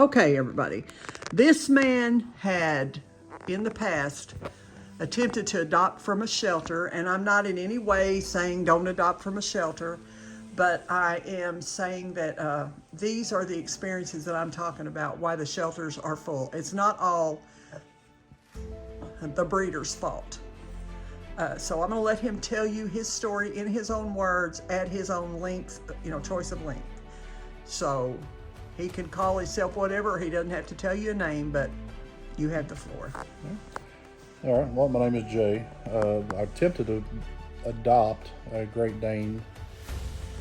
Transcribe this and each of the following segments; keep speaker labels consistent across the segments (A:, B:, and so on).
A: Okay, everybody. This man had, in the past, attempted to adopt from a shelter, and I'm not in any way saying don't adopt from a shelter, but I am saying that these are the experiences that I'm talking about, why the shelters are full. It's not all the breeder's fault. So I'm going to let him tell you his story in his own words, at his own length, choice of length. So he can call himself whatever. He doesn't have to tell you a name, but you have the floor.
B: All right. Well, my name is Jay. I attempted to adopt a Great Dane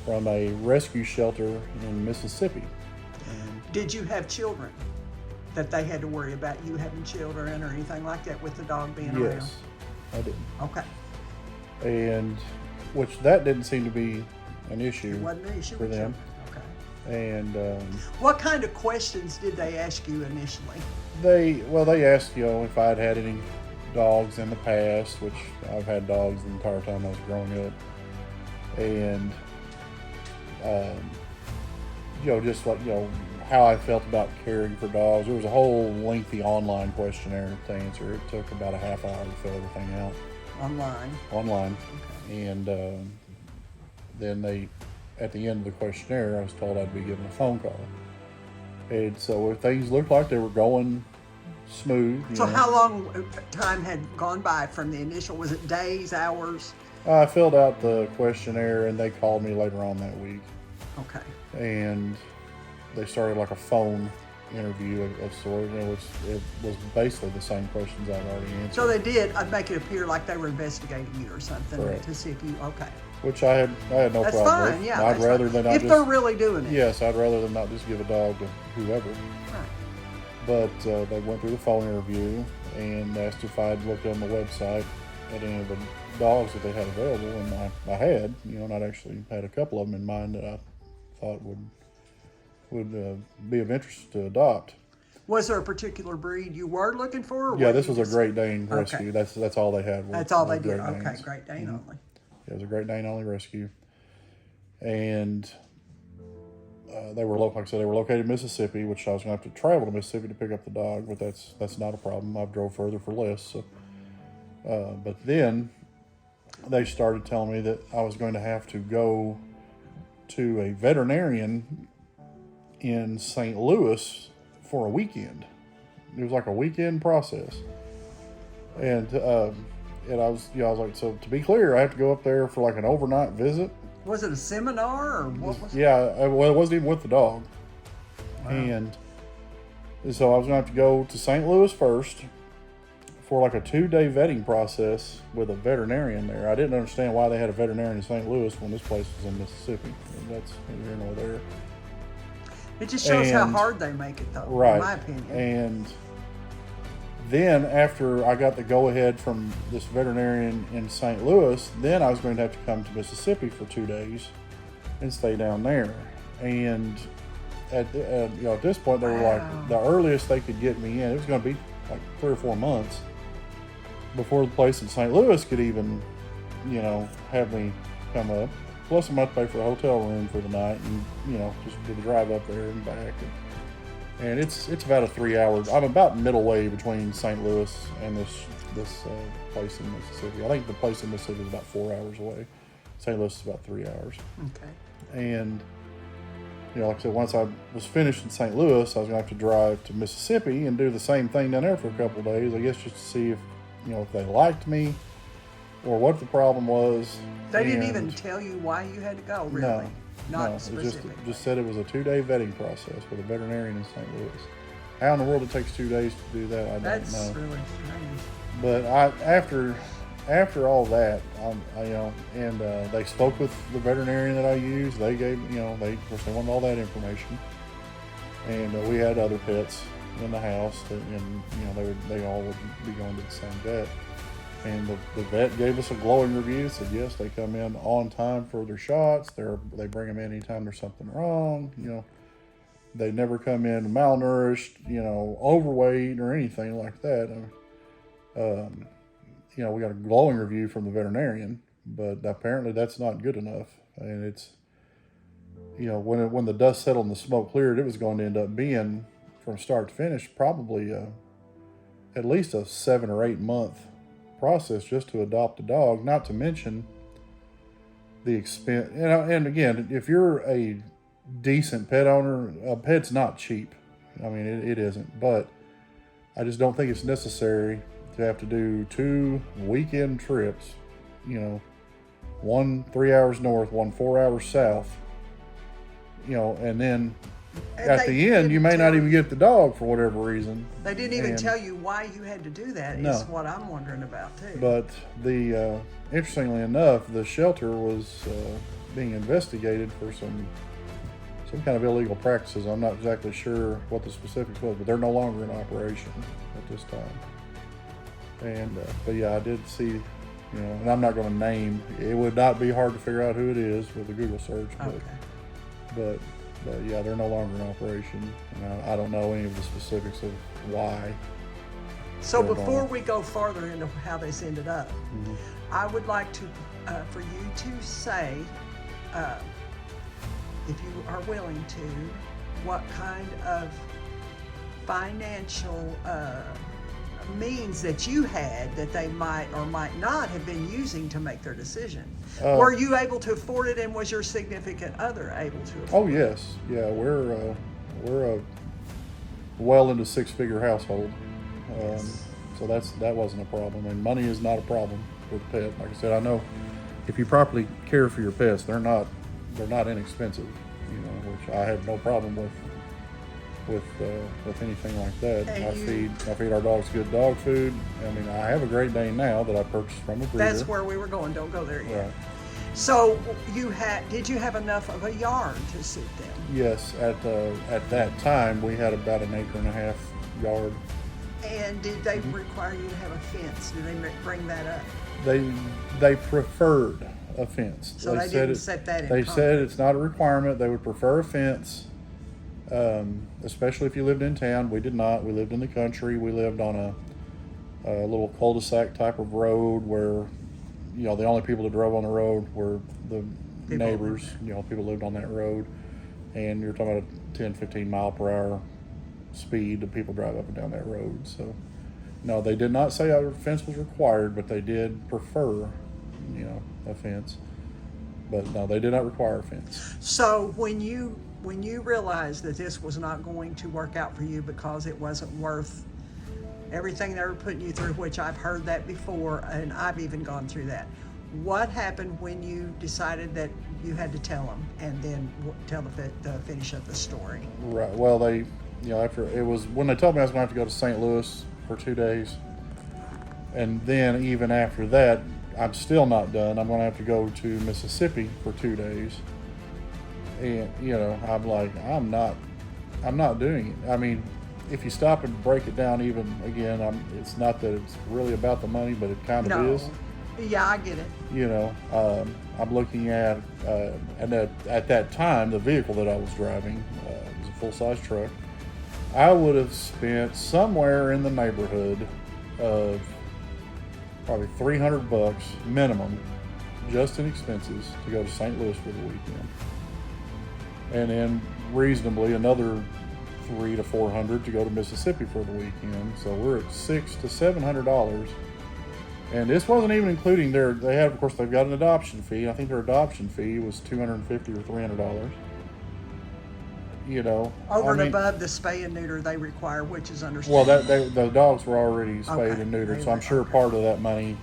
B: from a rescue shelter in Mississippi.
A: Did you have children that they had to worry about you having children or anything like that with the dog being around?
B: Yes, I did.
A: Okay.
B: And that didn't seem to be an issue
A: It wasn't an issue
B: for
A: with
B: them.
A: children. Okay.
B: And
A: What kind of questions did they ask you initially?
B: they asked, if I had had any dogs in the past, which I've had dogs the entire time I was growing up. And just like, how I felt about caring for dogs. There was a whole lengthy online questionnaire to answer. It took about a half hour to fill everything out. Online.
A: Okay.
B: And then at the end of the questionnaire, I was told I'd be given a phone call. And so if things looked like they were going smooth.
A: So how long time had gone by from the initial, was it days, hours?
B: I filled out the questionnaire and they called me later on that week.
A: Okay.
B: And they started like a phone interview of sorts. It was basically the same questions I'd already answered.
A: So they did make it appear like they were investigating you or something.
B: Correct.
A: To see if you, okay.
B: Which I had no
A: That's
B: problem
A: fine,
B: with.
A: yeah.
B: I'd rather than not
A: if they're really doing it.
B: Yes, I'd rather than not just give a dog to whoever.
A: Right.
B: But they went through the phone interview and asked if I'd looked on the website at any of the dogs that they had available, and I had, and I'd actually had a couple of them in mind that I thought would be of interest to adopt.
A: Was there a particular breed you were looking for? Or
B: Yeah, this was a Great Dane rescue.
A: Okay.
B: That's all they had.
A: That's all they did.
B: Great
A: Okay,
B: Danes.
A: Great Dane only.
B: Yeah, it was a Great Dane only rescue, and they were like I said, they were located in Mississippi, which I was going to have to travel to Mississippi to pick up the dog, but that's not a problem. I've drove further for less. So, but then they started telling me that I was going to have to go to a veterinarian in St. Louis for a weekend. It was like a weekend process, and I was like, so to be clear, I have to go up there for like an overnight visit.
A: Was it a seminar or what was it?
B: Yeah, well, it wasn't even with the dog.
A: Wow.
B: And so I was going to have to go to St. Louis first for like a 2-day vetting process with a veterinarian there. I didn't understand why they had a veterinarian in St. Louis when this place was in Mississippi. And that's neither here nor there.
A: It just shows how hard they make it, though,
B: right.
A: in my opinion.
B: And then after I got the go-ahead from this veterinarian in St. Louis, then I was going to have to come to Mississippi for 2 days and stay down there. And at this point, they were like, the earliest they could get me in, it was going to be like 3 or 4 months before the place in St. Louis could even, have me come up. Plus, I'm going to pay for a hotel room for the night and, just do the drive up there and back. And it's about a 3-hour. I'm about middle way between St. Louis and this place in Mississippi. I think the place in Mississippi is about 4 hours away. St. Louis is about 3 hours.
A: Okay.
B: And like I said, once I was finished in St. Louis, I was going to have to drive to Mississippi and do the same thing down there for a couple of days. I guess just to see if if they liked me or what the problem was.
A: They didn't even tell you why you had to go, really? Not specifically.
B: It just said it was a 2-day vetting process with a veterinarian in St. Louis. How in the world it takes 2 days to do that, I don't know.
A: That's really strange.
B: But after all that, and they spoke with the veterinarian that I used. They gave, of course, they wanted all that information. And we had other pets in the house, and they all would be going to the same vet. And the vet gave us a glowing review. Said yes, they come in on time for their shots. They bring them in anytime there's something wrong. They never come in malnourished, overweight or anything like that. We got a glowing review from the veterinarian, but apparently that's not good enough. And it's, when the dust settled and the smoke cleared, it was going to end up being from start to finish, probably at least a 7 or 8 month process just to adopt a dog. Not to mention the expense. And again, if you're a decent pet owner, a pet's not cheap. I mean, it isn't. But I just don't think it's necessary to have to do 2 weekend trips. One 3 hours north, one 4 hours south. And then at the end, you may not even get the dog for whatever reason.
A: They didn't even tell you why you had to do that.
B: No.
A: Is what I'm wondering about too.
B: But interestingly enough, the shelter was being investigated for some kind of illegal practices. I'm not exactly sure what the specifics was, but they're no longer in operation at this time. And but yeah, I did see, and I'm not going to name. It would not be hard to figure out who it is with a Google search. But yeah, they're no longer in operation. And I don't know any of the specifics of why.
A: So before we go farther into how this ended up, I would like to, for you to say, if you are willing to, what kind of financial means that you had that they might or might not have been using to make their decision. Were you able to afford it, and was your significant other able to afford it?
B: Oh yes, yeah, we're a well into 6-figure household, so that wasn't a problem, and money is not a problem with a pet. Like I said, I know if you properly care for your pets, they're not inexpensive, which I have no problem with anything like that. I feed our dogs good dog food. I mean, I have a Great Dane now that I purchased from a breeder.
A: That's where we were going. Don't go there yet.
B: Right.
A: So did you have enough of a yard to suit them?
B: Yes, at that time we had about an 1.5 acre yard.
A: And did they require you to have a fence? Did they bring that up?
B: They preferred a fence.
A: So they didn't set that in
B: They
A: concrete.
B: said it's not a requirement. They would prefer a fence, especially if you lived in town. We did not. We lived in the country. We lived on a little cul-de-sac type of road where, the only people that drove on the road were the neighbors. People lived on that road. And you're talking about a 10, 15 mile per hour speed that people drive up and down that road. So, no, they did not say a fence was required, but they did prefer, a fence. But no, they did not require a fence.
A: So when you realized that this was not going to work out for you because it wasn't worth everything they were putting you through, which I've heard that before, and I've even gone through that. What happened when you decided that you had to tell them, and then tell the finish of the story?
B: Right. Well, they, after it was when they told me I was going to have to go to St. Louis for 2 days, and then even after that, I'm still not done. I'm going to have to go to Mississippi for 2 days, and I'm like, I'm not doing it. I mean, if you stop and break it down, even again, it's not that it's really about the money, but it kind of is.
A: Yeah, I get it.
B: I'm looking at, and at that time, the vehicle that I was driving was a full-size truck. I would have spent somewhere in the neighborhood of probably $300 minimum, just in expenses, to go to St. Louis for the weekend, and then reasonably another $300 to $400 to go to Mississippi for the weekend. So we're at $600 to $700. And this wasn't even including of course, they've got an adoption fee. I think their adoption fee was $250 or $300.
A: Over and above the spay and neuter they require, which is understandable.
B: Well, the dogs were already spayed and neutered, so I'm sure
A: Okay.
B: part of that money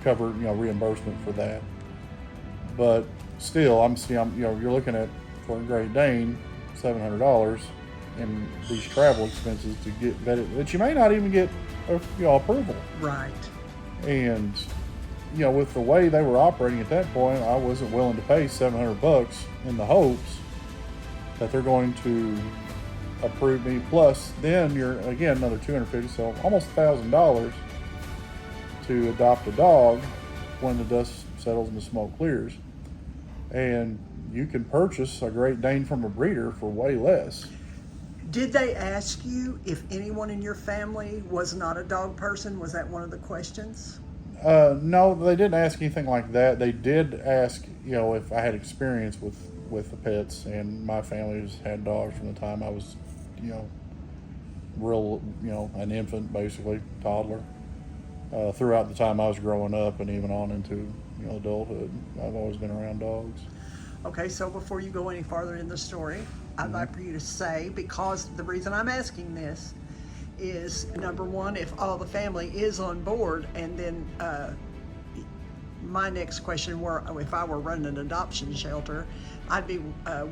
B: covered, reimbursement for that. But still, you're looking at, for a Great Dane, $700 in these travel expenses to get vetted, that you may not even get approval.
A: Right.
B: And with the way they were operating at that point, I wasn't willing to pay $700 in the hopes that they're going to approve me. Plus, then you're again another $250, so almost $1,000 to adopt a dog when the dust settles and the smoke clears. And you can purchase a Great Dane from a breeder for way less.
A: Did they ask you if anyone in your family was not a dog person? Was that one of the questions?
B: No, they didn't ask anything like that. They did ask, if I had experience with the pets, and my family has had dogs from the time I was, real, an infant, basically, toddler. Throughout the time I was growing up and even on into, adulthood, I've always been around dogs.
A: Okay, so before you go any farther in the story, I'd like for you to say, because the reason I'm asking this is, number one, if all the family is on board, and then my next question were, if I were running an adoption shelter, I'd be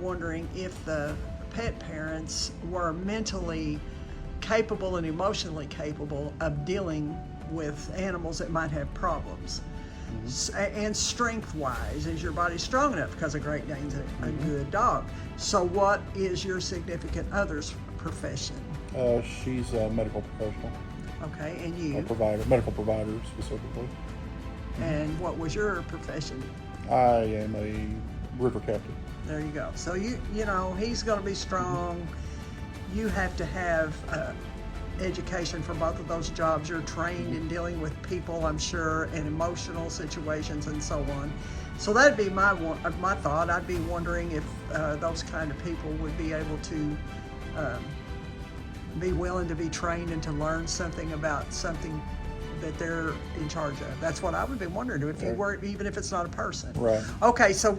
A: wondering if the pet parents were mentally capable and emotionally capable of dealing with animals that might have problems. And strength-wise, is your body strong enough? Because a Great Dane's a good dog. So what is your significant other's profession?
B: She's a medical professional.
A: Okay, and you?
B: Medical provider specifically.
A: And what was your profession?
B: I am a river captain.
A: There you go. So he's going to be strong. You have to have education for both of those jobs. You're trained in dealing with people, I'm sure, and emotional situations and so on. So that'd be my thought. I'd be wondering if those kind of people would be able to be willing to be trained and to learn something about something that they're in charge of. That's what I would be wondering if you were, even if it's not a person.
B: Right.
A: Okay, so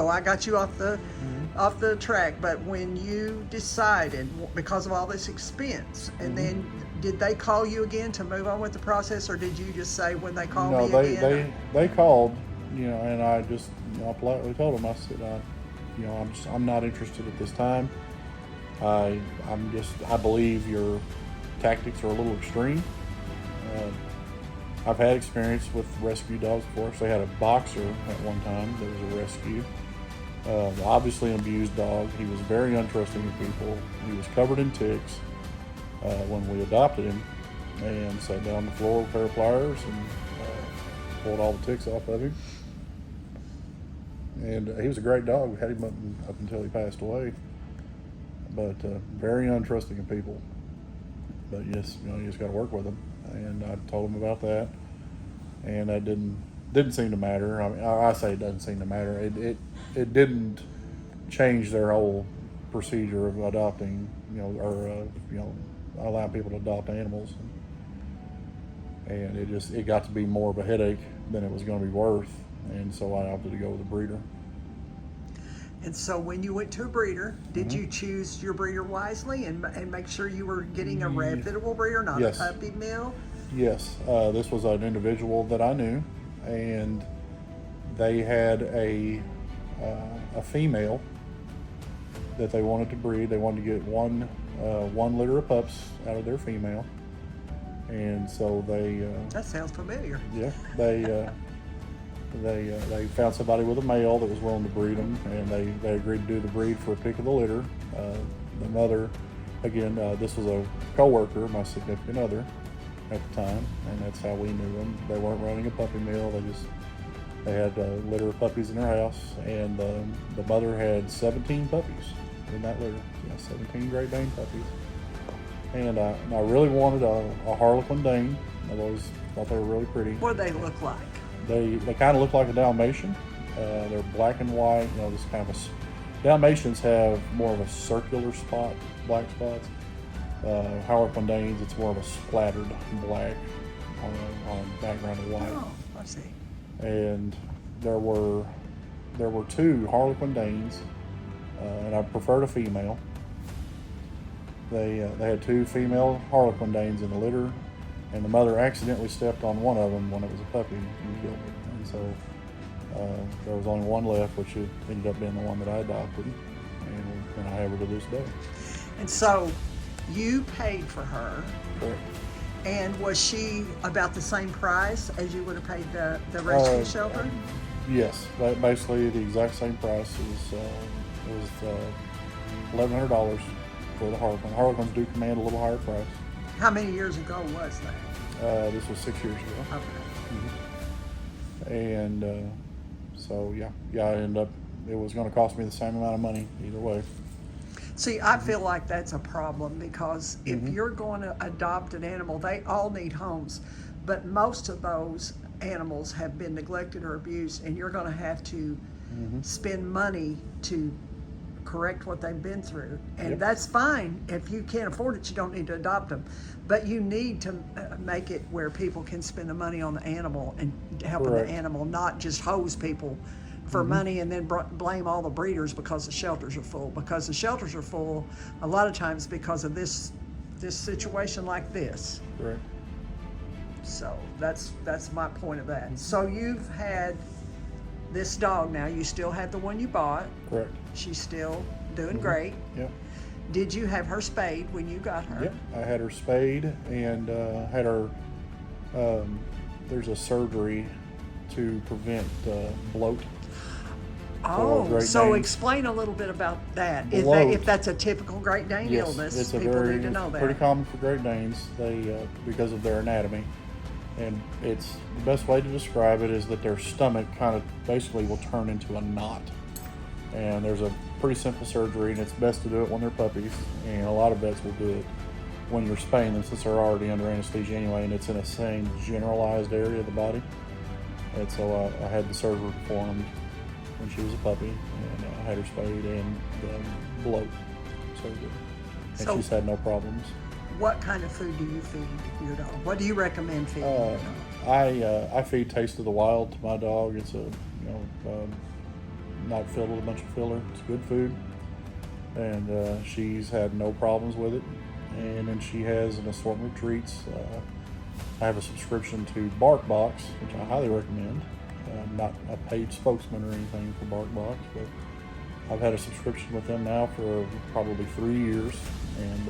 A: I got you off the track, but when you decided, because of all this expense, and then did they call you again to move on with the process, or did you just say when they called me again?
B: They called, and I just I politely told them, I said, I'm not interested at this time. I believe your tactics are a little extreme. I've had experience with rescue dogs, of course. They had a boxer at one time that was a rescue. Obviously an abused dog. He was very untrusting of people. He was covered in ticks when we adopted him, and sat down on the floor with a pair of pliers and pulled all the ticks off of him. And he was a great dog. We had him up until he passed away. But very untrusting of people. But yes, you just got to work with them. And I told them about that, and that didn't seem to matter. I mean, I say it doesn't seem to matter. It didn't change their whole procedure of adopting, or allowing people to adopt animals. And it got to be more of a headache than it was going to be worth, and so I opted to go with a breeder.
A: And so when you went to a breeder, did you choose your breeder wisely and make sure you were getting a reputable breeder, not a puppy mill?
B: Yes. This was an individual that I knew, and they had a female that they wanted to breed. They wanted to get one litter of pups out of their female. And so they...
A: that sounds familiar.
B: Yeah. They found somebody with a male that was willing to breed them, and they agreed to do the breed for a pick of the litter. The mother, again, this was a co-worker, my significant other at the time, and that's how we knew them. They weren't running a puppy mill. They had a litter of puppies in their house, and the mother had 17 puppies in that litter. Yeah, 17 Great Dane puppies. And I really wanted a Harlequin Dane. I've always thought they were really pretty.
A: What do they look like?
B: They kind of look like a Dalmatian. They're black and white. This kind of Dalmatians have more of a circular spot, black spots. Harlequin Danes, it's more of a splattered black on a background of white.
A: Oh, I see.
B: And there were two Harlequin Danes, and I preferred a female. They had two female Harlequin Danes in the litter, and the mother accidentally stepped on one of them when it was a puppy and killed it. And so there was only one left, which ended up being the one that I adopted, and I have her to this day.
A: And so you paid for her.
B: Correct.
A: And was she about the same price as you would have paid the rescue shelter?
B: Yes, basically the exact same price. It was $1,100 for the Harlequin. Harlequins do command a little higher price.
A: How many years ago was that?
B: This was 6 years ago.
A: Okay.
B: And so I ended up. It was going to cost me the same amount of money either way.
A: See, I feel like that's a problem because if you're going to adopt an animal, they all need homes, but most of those animals have been neglected or abused, and you're going to have to spend money to correct what they've been through. And
B: Yep.
A: that's fine. If you can't afford it, you don't need to adopt them. But you need to make it where people can spend the money on the animal and helping
B: Correct.
A: the animal, not just hose people for money and then blame all the breeders because the shelters are full. Because the shelters are full a lot of times because of this situation like this.
B: Correct.
A: So that's my point of that. So you've had this dog now. You still have the one you bought.
B: Correct.
A: She's still doing great.
B: Yep.
A: Did you have her spayed when you got her?
B: Yep. I had her spayed and had her. There's a surgery to prevent bloat.
A: Oh,
B: Great
A: so
B: Danes.
A: explain a little bit about that.
B: Bloat.
A: If that's a typical Great Dane
B: Yes,
A: illness,
B: it's a
A: people need to know that.
B: pretty common for Great Danes. They because of their anatomy, and it's the best way to describe it is that their stomach kind of basically will turn into a knot. And there's a pretty simple surgery, and it's best to do it when they're puppies. And a lot of vets will do it when you're spaying them, since they're already under anesthesia anyway, and it's in the same generalized area of the body. And so I had the surgery performed when she was a puppy, and I had her spayed and bloat surgery. And
A: So-
B: she's had no problems.
A: What kind of food do you feed your dog? What do you recommend feeding your dog?
B: I feed Taste of the Wild to my dog. It's not filled with a bunch of filler. It's good food, and she's had no problems with it. And then she has an assortment of treats. I have a subscription to Bark Box, which I highly recommend. I'm not a paid spokesman or anything for Bark Box, but I've had a subscription with them now for probably 3 years, and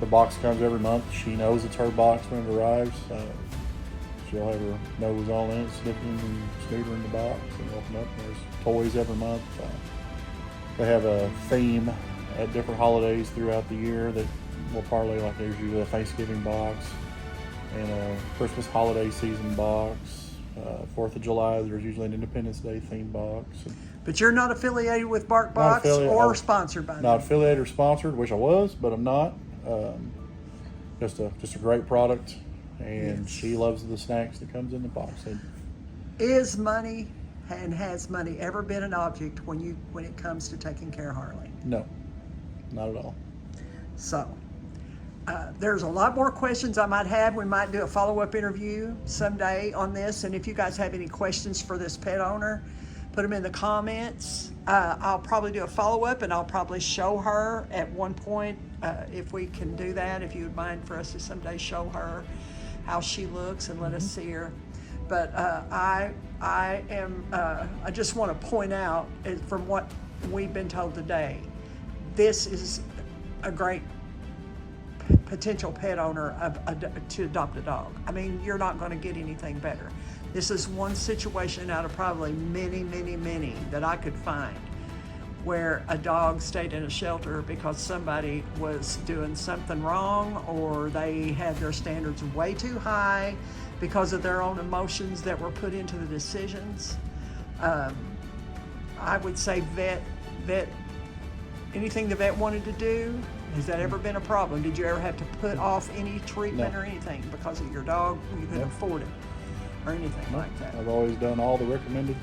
B: the box comes every month. She knows it's her box when it arrives. She'll have her nose all in it, sniffing and snootering the box, and open up. There's toys every month. They have a theme at different holidays throughout the year that will parlay, like there's usually a Thanksgiving box and a Christmas holiday season box. 4th of July, there's usually an Independence Day themed box.
A: But you're not affiliated with Bark
B: Not
A: Box
B: affiliated.
A: or sponsored by them?
B: Not affiliated or sponsored, which I was, but I'm not. Just a great product, and
A: Yes.
B: she loves the snacks that comes in the box. And
A: Is money and has money ever been an object when it comes to taking care of Harley?
B: no, not at all.
A: So, there's a lot more questions I might have. We might do a follow-up interview someday on this. And if you guys have any questions for this pet owner, put them in the comments. I'll probably do a follow-up, and I'll probably show her at one point, if we can do that, if you would mind for us to someday show her how she looks and let us see her. But I just want to point out, from what we've been told today, this is a great potential pet owner to adopt a dog. I mean, you're not going to get anything better. This is one situation out of probably many, many, many that I could find where a dog stayed in a shelter because somebody was doing something wrong, or they had their standards way too high because of their own emotions that were put into the decisions. I would say vet, anything the vet wanted to do, has that ever been a problem? Did you ever have to put off any treatment
B: No.
A: or anything because of your dog? You couldn't
B: No.
A: afford it or anything like that?
B: I've always done all the recommended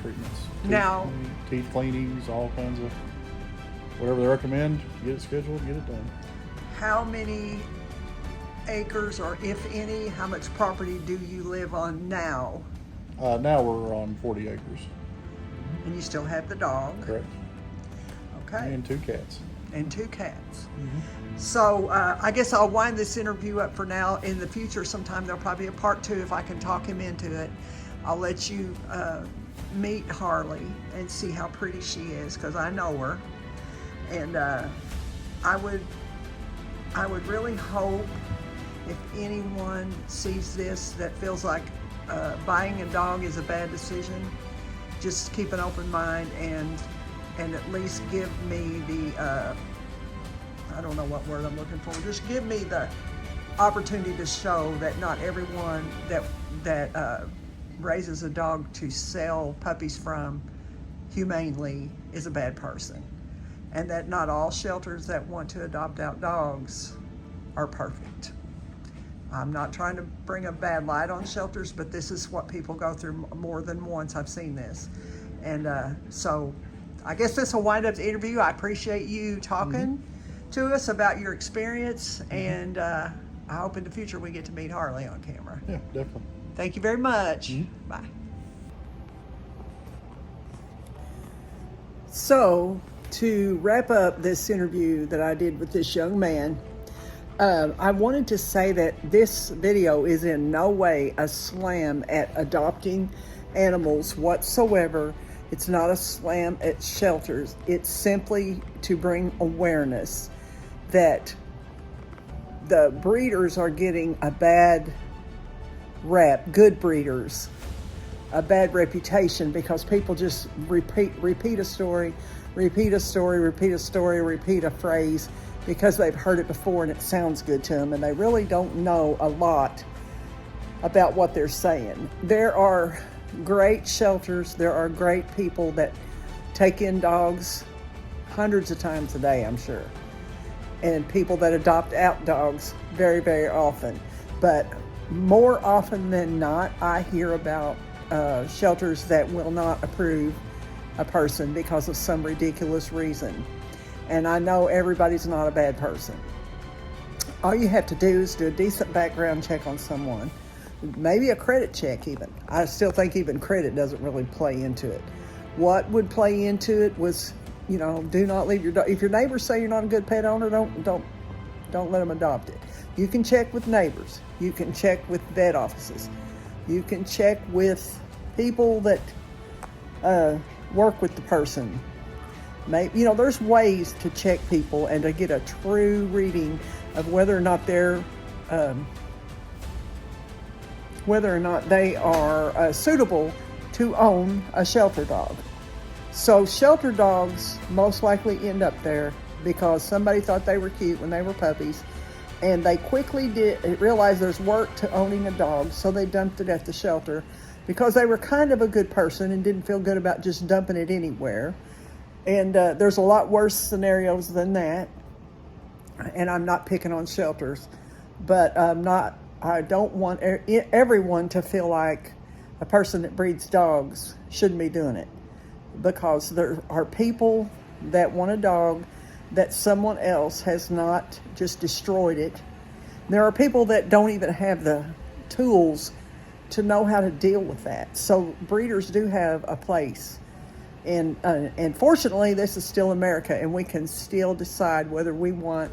B: treatments.
A: Now-
B: Teeth cleanings, all kinds of whatever they recommend. Get it scheduled, get it done.
A: How many acres, or if any, how much property do you live on now?
B: Now we're on 40 acres.
A: And you still have the dog,
B: Correct.
A: okay?
B: And 2 cats.
A: And 2 cats. So I guess I'll wind this interview up for now. In the future, sometime there'll probably be a part 2 if I can talk him into it. I'll let you meet Harley and see how pretty she is, because I know her. And I would really hope, if anyone sees this that feels like buying a dog is a bad decision, just keep an open mind and at least give me the, I don't know what word I'm looking for, just give me the opportunity to show that not everyone that raises a dog to sell puppies from humanely is a bad person. And that not all shelters that want to adopt out dogs are perfect. I'm not trying to bring a bad light on shelters, but this is what people go through more than once. I've seen this. And so I guess this will wind up the interview. I appreciate you talking to us about your experience, and I hope in the future we get to meet Harley on camera.
B: Yeah, definitely.
A: Thank you very much. Bye. So, to wrap up this interview that I did with this young man, I wanted to say that this video is in no way a slam at adopting animals whatsoever. It's not a slam at shelters. It's simply to bring awareness that the breeders are getting a bad rep, good breeders, a bad reputation, because people just repeat a story, repeat a phrase because they've heard it before and it sounds good to them, and they really don't know a lot about what they're saying. There are great shelters, there are great people that take in dogs hundreds of times a day, I'm sure, and people that adopt out dogs very, very often. But more often than not, I hear about shelters that will not approve a person because of some ridiculous reason. And I know everybody's not a bad person. All you have to do is do a decent background check on someone, maybe a credit check even. I still think even credit doesn't really play into it. What would play into it was, do not leave your dog. If your neighbors say you're not a good pet owner, don't let them adopt it. You can check with neighbors. You can check with vet offices. You can check with people that work with the person. Maybe, there's ways to check people and to get a true reading of whether or not they are suitable to own a shelter dog. So shelter dogs most likely end up there because somebody thought they were cute when they were puppies, and they quickly realized there's work to owning a dog, so they dumped it at the shelter because they were kind of a good person and didn't feel good about just dumping it anywhere. And there's a lot worse scenarios than that. And I'm not picking on shelters, but I don't want everyone to feel like a person that breeds dogs shouldn't be doing it, because there are people that want a dog that someone else has not just destroyed it. There are people that don't even have the tools to know how to deal with that. So breeders do have a place. And fortunately, this is still America, and we can still decide whether we want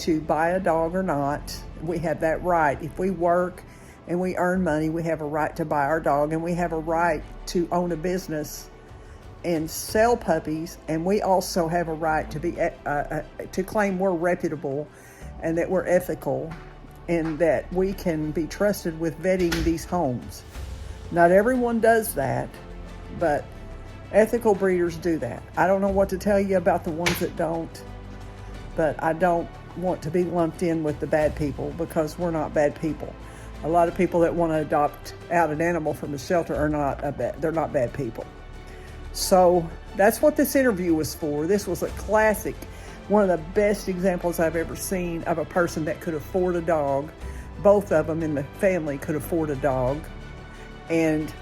A: to buy a dog or not. We have that right. If we work and we earn money, we have a right to buy our dog, and we have a right to own a business and sell puppies. And we also have a right to be to claim we're reputable and that we're ethical and that we can be trusted with vetting these homes. Not everyone does that, but ethical breeders do that. I don't know what to tell you about the ones that don't, but I don't want to be lumped in with the bad people, because we're not bad people. A lot of people that want to adopt out an animal from a shelter they're not bad people. So that's what this interview was for. This was a classic, one of the best examples I've ever seen of a person that could afford a dog. Both of them in the family could afford a dog and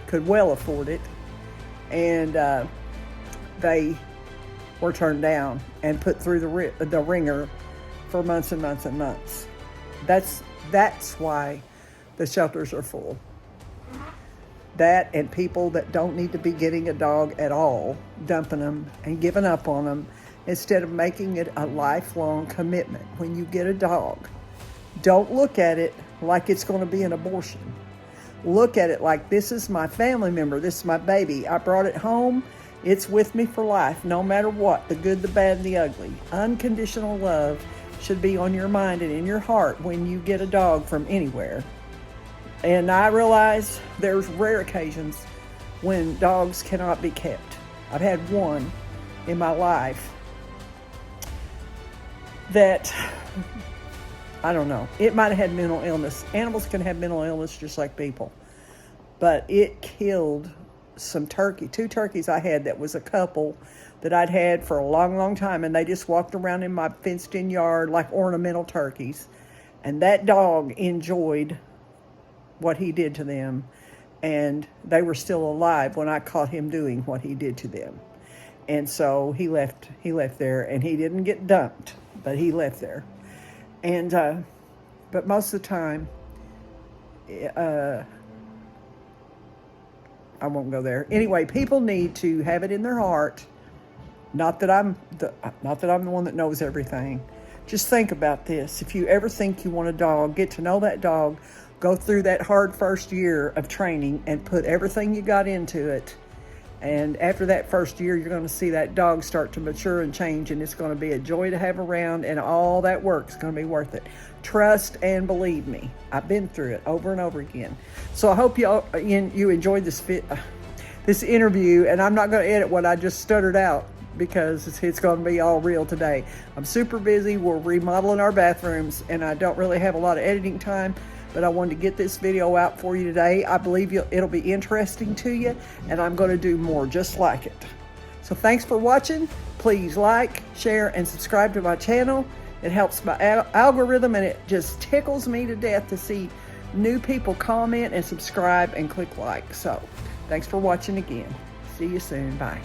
A: could well afford it. And they were turned down and put through the ringer for months and months and months. That's why the shelters are full. That and people that don't need to be getting a dog at all, dumping them and giving up on them instead of making it a lifelong commitment. When you get a dog, don't look at it like it's going to be an abortion. Look at it like, this is my family member. This is my baby. I brought it home. It's with me for life, no matter what, the good, the bad, and the ugly. Unconditional love should be on your mind and in your heart when you get a dog from anywhere. And I realize there's rare occasions when dogs cannot be kept. I've had one in my life that, I don't know, it might have had mental illness. Animals can have mental illness just like people. But it killed two turkeys I had that was a couple that I'd had for a long, long time, and they just walked around in my fenced-in yard like ornamental turkeys. And that dog enjoyed what he did to them, and they were still alive when I caught him doing what he did to them. And so he left there, and he didn't get dumped, but he left there. And but most of the time, I won't go there. Anyway, people need to have it in their heart. Not that I'm the one that knows everything. Just think about this. If you ever think you want a dog, get to know that dog, go through that hard first year of training and put everything you got into it. And after that first year, you're going to see that dog start to mature and change, and it's going to be a joy to have around, and all that work is going to be worth it. Trust and believe me. I've been through it over and over again. So I hope you enjoyed this interview, and I'm not going to edit what I just stuttered out because it's going to be all real today. I'm super busy. We're remodeling our bathrooms, and I don't really have a lot of editing time, but I wanted to get this video out for you today. I believe it'll be interesting to you, and I'm going to do more just like it. So thanks for watching. Please like, share, and subscribe to my channel. It helps my algorithm, and it just tickles me to death to see new people comment and subscribe and click like. So thanks for watching again. See you soon. Bye.